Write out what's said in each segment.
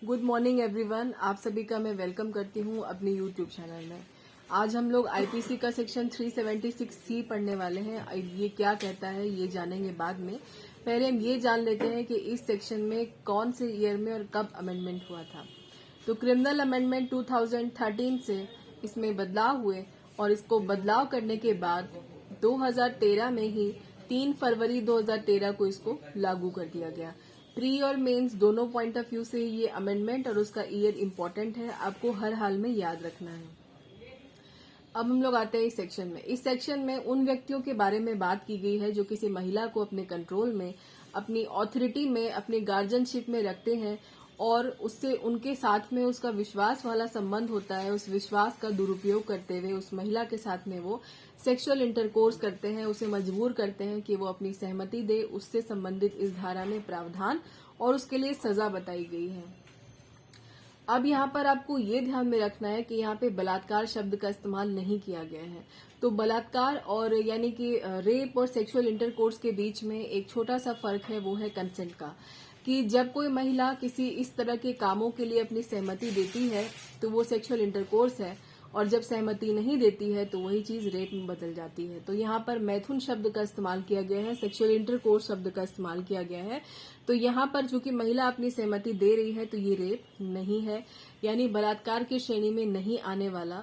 Good morning everyone. आप सभी का मैं वेलकम करती हूँ अपने यूट्यूब चैनल में। आज हम लोग आईपीसी का सेक्शन 376C पढ़ने वाले हैं। ये क्या कहता है ये जानेंगे बाद में। पहले हम ये जान लेते हैं कि इस सेक्शन में कौन से ईयर में और कब अमेंडमेंट हुआ था। तो क्रिमिनल अमेंडमेंट 2013 से इसमें बदलाव हुए और इसको बदलाव करने के बाद 2013 में ही 3 फरवरी 2013 को इसको लागू कर दिया गया। प्री और मेंस दोनों पॉइंट ऑफ व्यू से ये अमेंडमेंट और उसका ईयर इम्पोर्टेंट है, आपको हर हाल में याद रखना है। अब हम लोग आते हैं इस सेक्शन में। इस सेक्शन में उन व्यक्तियों के बारे में बात की गई है जो किसी महिला को अपने कंट्रोल में, अपनी ऑथोरिटी में, अपनी गार्जियनशिप में रखते हैं और उससे उनके साथ में उसका विश्वास वाला संबंध होता है। उस विश्वास का दुरुपयोग करते हुए उस महिला के साथ में वो सेक्सुअल इंटरकोर्स करते हैं, उसे मजबूर करते हैं कि वो अपनी सहमति दे। उससे संबंधित इस धारा में प्रावधान और उसके लिए सजा बताई गई है। अब यहाँ पर आपको ये ध्यान में रखना है कि यहाँ पे बलात्कार शब्द का इस्तेमाल नहीं किया गया है। तो बलात्कार और यानी कि रेप और सेक्सुअल इंटरकोर्स के बीच में एक छोटा सा फर्क है, वो है कंसेंट का। कि जब कोई महिला किसी इस तरह के कामों के लिए अपनी सहमति देती है तो वो सेक्सुअल इंटरकोर्स है, और जब सहमति नहीं देती है तो वही चीज रेप में बदल जाती है। तो यहाँ पर मैथुन शब्द का इस्तेमाल किया गया है, सेक्सुअल इंटरकोर्स शब्द का इस्तेमाल किया गया है। तो यहाँ पर चूंकि महिला अपनी सहमति दे रही है तो ये रेप नहीं है, यानी बलात्कार की श्रेणी में नहीं आने वाला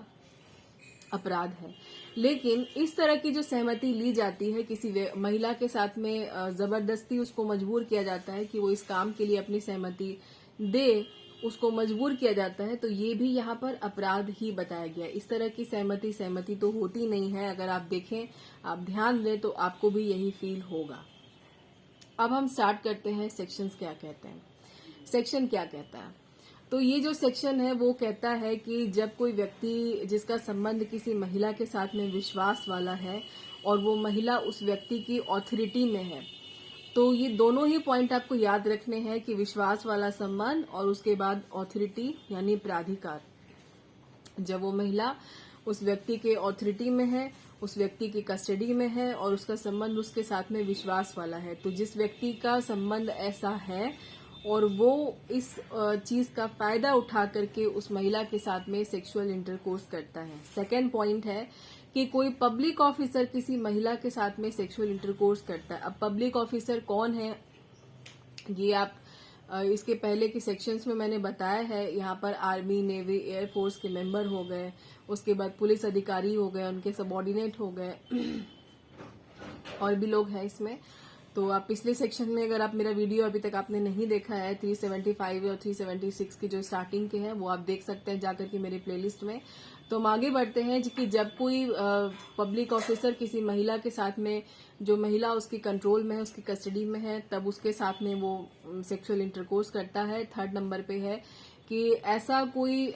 अपराध है। लेकिन इस तरह की जो सहमति ली जाती है, किसी महिला के साथ में जबरदस्ती उसको मजबूर किया जाता है कि वो इस काम के लिए अपनी सहमति दे, उसको मजबूर किया जाता है, तो ये भी यहाँ पर अपराध ही बताया गया। इस तरह की सहमति तो होती नहीं है। अगर आप देखें, आप ध्यान दें तो आपको भी यही फील होगा। अब हम स्टार्ट करते हैं सेक्शंस क्या कहते हैं। सेक्शन क्या कहता है, तो ये जो सेक्शन है वो कहता है कि जब कोई व्यक्ति जिसका संबंध किसी महिला के साथ में विश्वास वाला है और वो महिला उस व्यक्ति की ऑथोरिटी में है, तो ये दोनों ही पॉइंट आपको याद रखने हैं कि विश्वास वाला संबंध और उसके बाद ऑथोरिटी यानी प्राधिकार। जब वो महिला उस व्यक्ति के ऑथोरिटी में है, उस व्यक्ति की कस्टडी में है और उसका संबंध उसके साथ में विश्वास वाला है, तो जिस व्यक्ति का संबंध ऐसा है और वो इस चीज का फायदा उठा करके उस महिला के साथ में सेक्सुअल इंटरकोर्स करता है। सेकेंड पॉइंट है कि कोई पब्लिक ऑफिसर किसी महिला के साथ में सेक्सुअल इंटरकोर्स करता है। अब पब्लिक ऑफिसर कौन है ये आप इसके पहले के सेक्शंस में मैंने बताया है। यहाँ पर आर्मी, नेवी, एयरफोर्स के मेंबर हो गए, उसके बाद पुलिस अधिकारी हो गए, उनके सबऑर्डिनेट हो गए और भी लोग हैं इसमें। तो आप पिछले सेक्शन में, अगर आप मेरा वीडियो अभी तक आपने नहीं देखा है, 375 और 376 की जो स्टार्टिंग के हैं वो आप देख सकते हैं जाकर के मेरे प्लेलिस्ट में। तो हम आगे बढ़ते हैं कि जब कोई पब्लिक ऑफिसर किसी महिला के साथ में, जो महिला उसकी कंट्रोल में है, उसकी कस्टडी में है, तब उसके साथ में वो सेक्सुअल इंटरकोर्स करता है। थर्ड नंबर पे है कि ऐसा कोई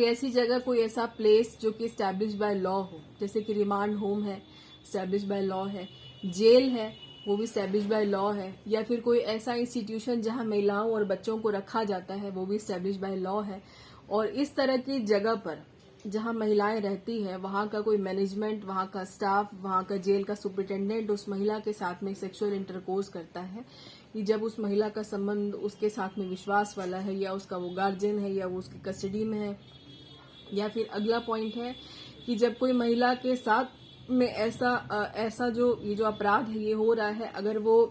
ऐसी जगह, कोई ऐसा प्लेस जो कि एस्टैब्लिश बाय लॉ हो, जैसे कि रिमांड होम है, एस्टैब्लिश बाय लॉ है, जेल है, वो भी एस्टैब्लिश बाय लॉ है, या फिर कोई ऐसा इंस्टीट्यूशन जहां महिलाओं और बच्चों को रखा जाता है, वो भी एस्टैब्लिश बाय लॉ है। और इस तरह की जगह पर जहां महिलाएं रहती है, वहां का कोई मैनेजमेंट, वहां का स्टाफ, वहां का जेल का सुपरिटेंडेंट उस महिला के साथ में सेक्सुअल इंटरकोर्स करता है कि जब उस महिला का संबंध उसके साथ में विश्वास वाला है, या उसका वो गार्जियन है, या वो उसकी कस्टडी में है। या फिर अगला पॉइंट है कि जब कोई महिला के साथ में ऐसा ये जो अपराध है ये हो रहा है, अगर वो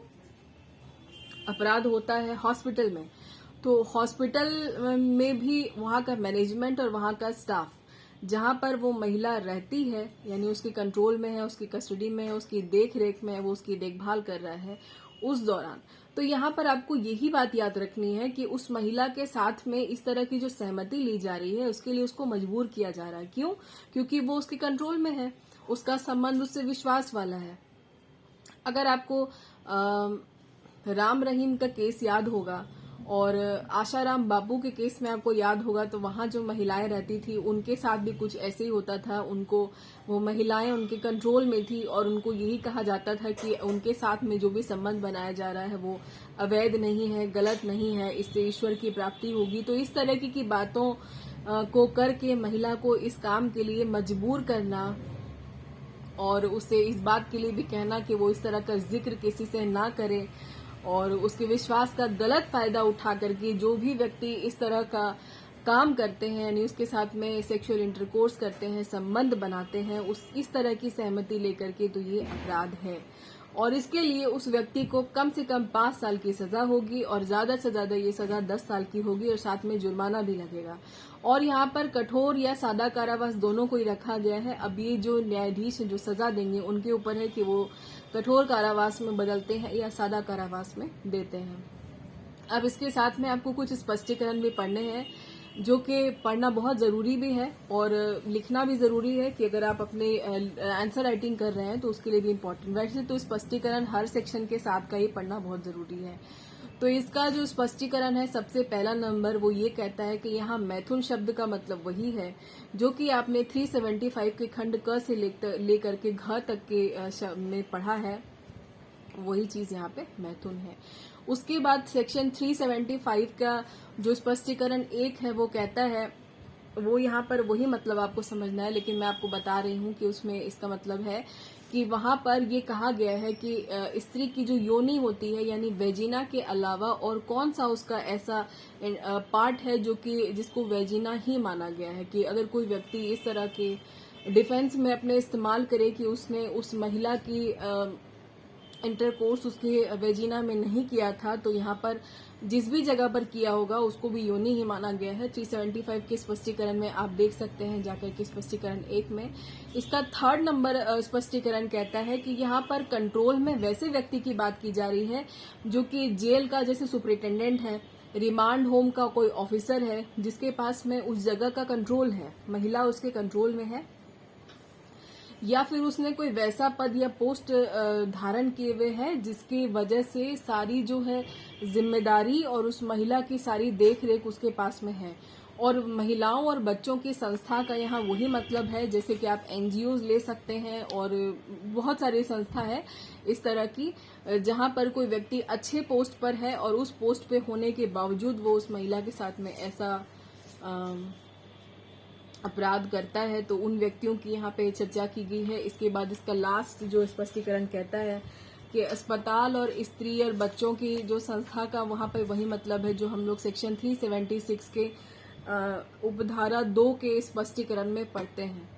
अपराध होता है हॉस्पिटल में, तो हॉस्पिटल में भी वहां का मैनेजमेंट और वहां का स्टाफ जहां पर वो महिला रहती है, यानी उसकी कंट्रोल में है, उसकी कस्टडी में है, उसकी देख रेख में है, वो उसकी देखभाल कर रहा है उस दौरान, तो यहाँ पर आपको यही बात याद रखनी है कि उस महिला के साथ में इस तरह की जो सहमति ली जा रही है उसके लिए उसको मजबूर किया जा रहा है। क्यों? क्योंकि वो उसके कंट्रोल में है, उसका संबंध उससे विश्वास वाला है। अगर आपको राम रहीम का केस याद होगा और आशाराम बापू के केस में आपको याद होगा, तो वहां जो महिलाएं रहती थी उनके साथ भी कुछ ऐसे ही होता था। उनको, वो महिलाएं उनके कंट्रोल में थी और उनको यही कहा जाता था कि उनके साथ में जो भी संबंध बनाया जा रहा है वो अवैध नहीं है, गलत नहीं है, इससे ईश्वर की प्राप्ति होगी। तो इस तरह की बातों को करके महिला को इस काम के लिए मजबूर करना और उसे इस बात के लिए भी कहना कि वो इस तरह का जिक्र किसी से ना करे और उसके विश्वास का गलत फायदा उठा करके जो भी व्यक्ति इस तरह का काम करते हैं, यानी उसके साथ में सेक्सुअल इंटरकोर्स करते हैं, संबंध बनाते हैं इस तरह की सहमति लेकर के, तो ये अपराध है। और इसके लिए उस व्यक्ति को कम से कम 5 साल की सजा होगी और ज्यादा से ज्यादा ये सजा 10 साल की होगी और साथ में जुर्माना भी लगेगा। और यहाँ पर कठोर या सादा कारावास दोनों को ही रखा गया है। अब ये जो न्यायाधीश जो सजा देंगे उनके ऊपर है कि वो कठोर कारावास में बदलते हैं या सादा कारावास में देते हैं। अब इसके साथ में आपको कुछ स्पष्टीकरण भी पढ़ने हैं, जो कि पढ़ना बहुत जरूरी भी है और लिखना भी जरूरी है कि अगर आप अपने आंसर राइटिंग कर रहे हैं तो उसके लिए भी इम्पोर्टेंट। वैसे तो स्पष्टीकरण हर सेक्शन के साथ का ही पढ़ना बहुत जरूरी है। तो इसका जो स्पष्टीकरण है, सबसे पहला नंबर वो ये कहता है कि यहाँ मैथुन शब्द का मतलब वही है जो कि आपने 375 के खंड क से लेकर के घ तक के में पढ़ा है, वही चीज यहाँ पे मैथुन है। उसके बाद सेक्शन 375 का जो स्पष्टीकरण 1 है वो कहता है, वो यहाँ पर वही मतलब आपको समझना है, लेकिन मैं आपको बता रही हूँ कि उसमें इसका मतलब है कि वहां पर ये कहा गया है कि स्त्री की जो योनि होती है, यानी वेजिना के अलावा और कौन सा उसका ऐसा पार्ट है जो कि जिसको वेजिना ही माना गया है, कि अगर कोई व्यक्ति इस तरह के डिफेंस में अपने इस्तेमाल करे कि उसने उस महिला की इंटरकोर्स उसके वेजिना में नहीं किया था, तो यहाँ पर जिस भी जगह पर किया होगा उसको भी योनि ही माना गया है। 375 के स्पष्टीकरण में आप देख सकते हैं जाकर के स्पष्टीकरण 1 में। इसका 3rd नंबर स्पष्टीकरण कहता है कि यहाँ पर कंट्रोल में वैसे व्यक्ति की बात की जा रही है जो कि जेल का जैसे सुपरिटेंडेंट है, रिमांड होम का कोई ऑफिसर है जिसके पास में उस जगह का कंट्रोल है, महिला उसके कंट्रोल में है, या फिर उसने कोई वैसा पद या पोस्ट धारण किए हुए है जिसकी वजह से सारी जो है जिम्मेदारी और उस महिला की सारी देख रेख उसके पास में है। और महिलाओं और बच्चों की संस्था का यहाँ वही मतलब है, जैसे कि आप एनजीओ ले सकते हैं और बहुत सारी संस्था है इस तरह की जहाँ पर कोई व्यक्ति अच्छे पोस्ट पर है और उस पोस्ट पे होने के बावजूद वो उस महिला के साथ में ऐसा अपराध करता है, तो उन व्यक्तियों की यहाँ पे चर्चा की गई है। इसके बाद इसका लास्ट जो स्पष्टीकरण कहता है कि अस्पताल और स्त्री और बच्चों की जो संस्था का वहां पे वही मतलब है जो हम लोग सेक्शन 376 के उपधारा 2 के स्पष्टीकरण में पढ़ते हैं।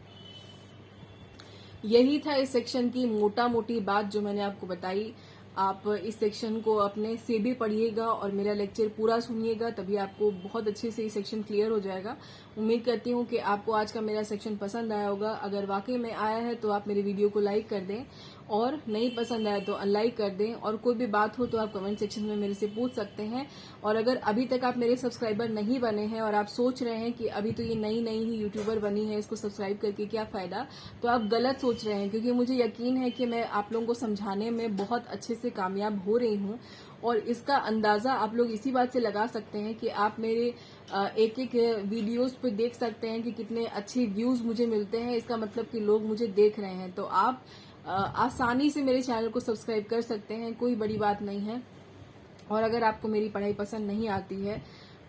यही था इस सेक्शन की मोटा मोटी बात जो मैंने आपको बताई। आप इस सेक्शन को अपने से भी पढ़िएगा और मेरा लेक्चर पूरा सुनिएगा, तभी आपको बहुत अच्छे से ये सेक्शन क्लियर हो जाएगा। उम्मीद करती हूँ कि आपको आज का मेरा सेक्शन पसंद आया होगा। अगर वाकई में आया है तो आप मेरे वीडियो को लाइक कर दें और नहीं पसंद आया तो अनलाइक कर दें। और कोई भी बात हो तो आप कमेंट सेक्शन में मेरे से पूछ सकते हैं। और अगर अभी तक आप मेरे सब्सक्राइबर नहीं बने हैं और आप सोच रहे हैं कि अभी तो ये नई ही यूट्यूबर बनी है, इसको सब्सक्राइब करके क्या फायदा, तो आप गलत सोच रहे हैं, क्योंकि मुझे यकीन है कि मैं आप लोगों को समझाने में बहुत अच्छे से कामयाब हो रही हूँ। और इसका अंदाजा आप लोग इसी बात से लगा सकते हैं कि आप मेरे एक एक वीडियोस पे देख सकते हैं कि कितने अच्छे व्यूज मुझे मिलते हैं। इसका मतलब कि लोग मुझे देख रहे हैं, तो आप आसानी से मेरे चैनल को सब्सक्राइब कर सकते हैं, कोई बड़ी बात नहीं है। और अगर आपको मेरी पढ़ाई पसंद नहीं आती है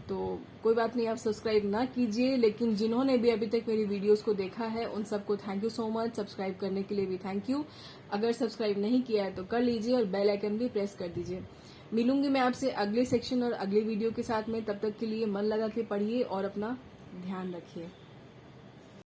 तो कोई बात नहीं, आप सब्सक्राइब ना कीजिए, लेकिन जिन्होंने भी अभी तक मेरी वीडियोस को देखा है उन सबको thank you so much. Subscribe करने के लिए भी थैंक यू। अगर सब्सक्राइब नहीं किया है तो कर लीजिए और बेल आइकन भी प्रेस कर दीजिए। मिलूंगी मैं आपसे अगले सेक्शन और अगले वीडियो के साथ में। तब तक के लिए मन लगा के पढ़िए और अपना ध्यान रखिए।